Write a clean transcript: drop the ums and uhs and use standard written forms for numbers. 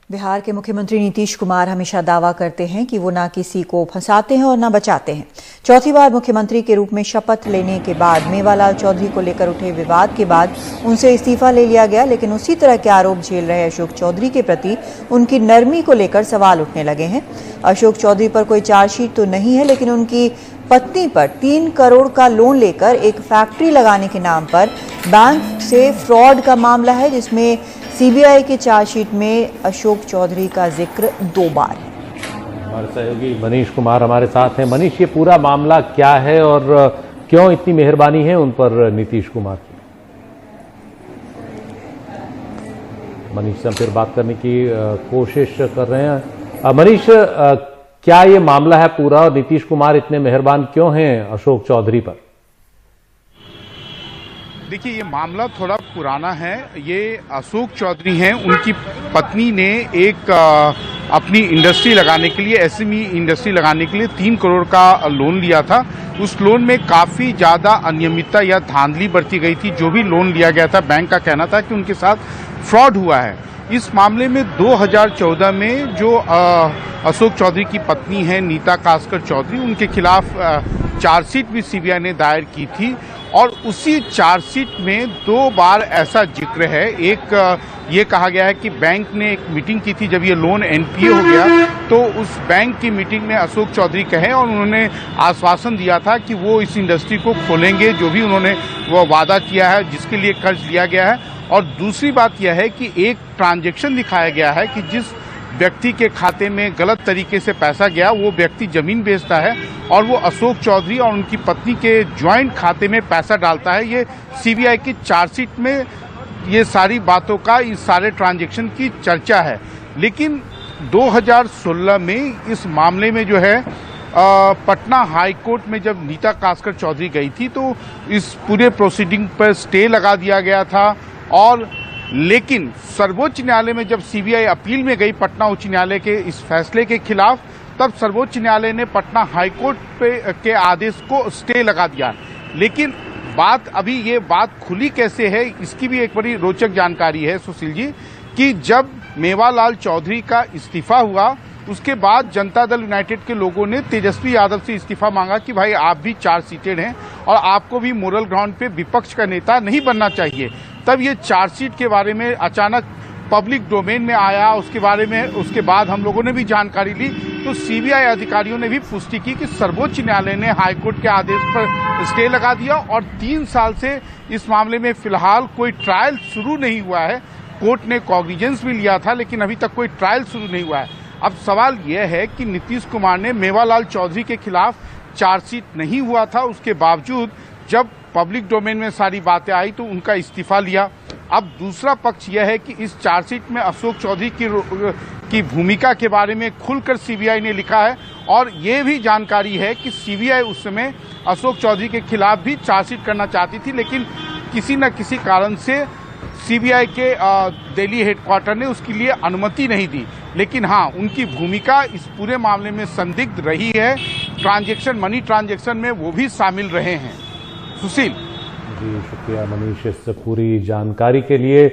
बिहार के मुख्यमंत्री नीतीश कुमार हमेशा दावा करते हैं कि वो ना किसी को फंसाते हैं और ना बचाते हैं। चौथी बार मुख्यमंत्री के रूप में शपथ लेने के बाद मेवालाल चौधरी को लेकर उठे विवाद के बाद उनसे इस्तीफा ले लिया गया, लेकिन उसी तरह के आरोप झेल रहे अशोक चौधरी के प्रति उनकी नरमी को लेकर सवाल उठने लगे हैं। अशोक चौधरी पर कोई चार्जशीट तो नहीं है, लेकिन उनकी पत्नी पर 3 करोड़ का लोन लेकर एक फैक्ट्री लगाने के नाम पर बैंक से फ्रॉड का मामला है, जिसमें सीबीआई के चार्जशीट में अशोक चौधरी का जिक्र 2 बार है। हमारे सहयोगी मनीष कुमार हमारे साथ हैं। मनीष, ये पूरा मामला क्या है और क्यों इतनी मेहरबानी है उन पर नीतीश कुमार की? मनीष से हम फिर बात करने की कोशिश कर रहे हैं। मनीष, क्या ये मामला है पूरा और नीतीश कुमार इतने मेहरबान क्यों हैं अशोक चौधरी पर? देखिए, ये मामला थोड़ा पुराना है। ये अशोक चौधरी हैं, उनकी पत्नी ने एक अपनी इंडस्ट्री लगाने के लिए, एसएमई इंडस्ट्री लगाने के लिए 3 करोड़ का लोन लिया था। उस लोन में काफ़ी ज़्यादा अनियमितता या धांधली बरती गई थी। जो भी लोन लिया गया था, बैंक का कहना था कि उनके साथ फ्रॉड हुआ है। इस मामले में 2014 में जो अशोक चौधरी की पत्नी है नीता कास्कर चौधरी, उनके खिलाफ चार्जशीट भी सीबीआई ने दायर की थी और उसी चार्जशीट में 2 बार ऐसा जिक्र है। एक ये कहा गया है कि बैंक ने एक मीटिंग की थी जब ये लोन एनपीए हो गया, तो उस बैंक की मीटिंग में अशोक चौधरी कहे और उन्होंने आश्वासन दिया था कि वो इस इंडस्ट्री को खोलेंगे, जो भी उन्होंने वो वादा किया है, जिसके लिए कर्ज लिया गया है। और दूसरी बात यह है कि एक ट्रांजैक्शन दिखाया गया है कि जिस व्यक्ति के खाते में गलत तरीके से पैसा गया, वो व्यक्ति जमीन बेचता है और वो अशोक चौधरी और उनकी पत्नी के ज्वाइंट खाते में पैसा डालता है। ये सीबीआई की चार्जशीट में ये सारी बातों का, इस सारे ट्रांजैक्शन की चर्चा है। लेकिन 2016 में इस मामले में जो है पटना हाई कोर्ट में जब नीता कास्कर चौधरी गई थी, तो इस पूरे प्रोसीडिंग पर स्टे लगा दिया गया था। और लेकिन सर्वोच्च न्यायालय में जब सीबीआई अपील में गई पटना उच्च न्यायालय के इस फैसले के खिलाफ, तब सर्वोच्च न्यायालय ने पटना हाईकोर्ट के आदेश को स्टे लगा दिया। लेकिन ये बात खुली कैसे है, इसकी भी एक बड़ी रोचक जानकारी है सुशील जी, कि जब मेवालाल चौधरी का इस्तीफा हुआ, उसके बाद जनता दल यूनाइटेड के लोगों ने तेजस्वी यादव से इस्तीफा मांगा कि भाई आप भी चार्ज सीटेड हैं और आपको भी मोरल ग्राउंड पे विपक्ष का नेता नहीं बनना चाहिए। तब ये चार्जशीट के बारे में अचानक पब्लिक डोमेन में आया, उसके बाद हम लोगों ने भी जानकारी ली, तो सीबीआई अधिकारियों ने भी पुष्टि की कि सर्वोच्च न्यायालय ने हाईकोर्ट के आदेश पर स्टे लगा दिया और 3 साल से इस मामले में फिलहाल कोई ट्रायल शुरू नहीं हुआ है। कोर्ट ने कॉग्निजेंस भी लिया था, लेकिन अभी तक कोई ट्रायल शुरू नहीं हुआ है। अब सवाल यह है कि नीतीश कुमार ने मेवालाल चौधरी के खिलाफ चार्जशीट नहीं हुआ था, उसके बावजूद जब पब्लिक डोमेन में सारी बातें आई तो उनका इस्तीफा लिया। अब दूसरा पक्ष यह है कि इस चार्जशीट में अशोक चौधरी की भूमिका के बारे में खुलकर सीबीआई ने लिखा है और ये भी जानकारी है कि सीबीआई उस समय अशोक चौधरी के खिलाफ भी चार्जशीट करना चाहती थी, लेकिन किसी न किसी कारण से सीबीआई के दिल्ली हेडक्वार्टर ने उसके लिए अनुमति नहीं दी। लेकिन हाँ, उनकी भूमिका इस पूरे मामले में संदिग्ध रही है। मनी ट्रांजैक्शन में वो भी शामिल रहे हैं। सुशील जी, शुक्रिया मनीष इस पूरी जानकारी के लिए।